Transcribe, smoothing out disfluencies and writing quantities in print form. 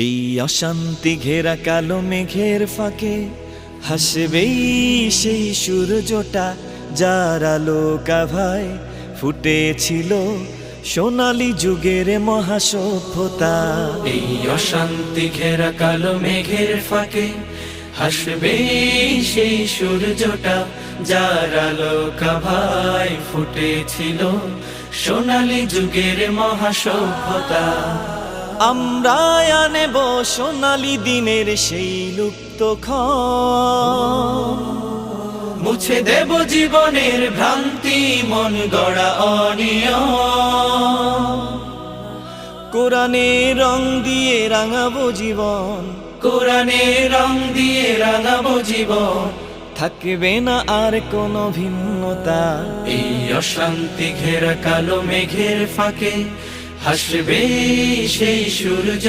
এই অশান্তি ঘেরা কালো মেঘের ফাঁকে হাসবেই সেই সূর্যটা, যার আলো কাভায় ফুটেছিল সোনালী যুগের মহাসভ্যতা। এই অশান্তি ঘেরা কালো মেঘের ফাঁকে হাসবে সেই সূর্যটা, যার আলো কাভায় ফুটেছিল সোনালী যুগের মহাসভ্যতা। আমরা আনেব সোনালী দিনের সেই লুপ্ত ক্ষণ, মুছে দেব জীবনের ভ্রান্তি, মন গড়া অনিয়ম। কোরআনের রং দিয়ে রাঙাবো জীবন, কোরআনের রং দিয়ে রাঙাবো জীবন। থাকবে না আর কোনো ভিন্নতা। এই অশান্তি ঘেরা কালো মেঘের ফাঁকে হাসবে সেই সূর্য।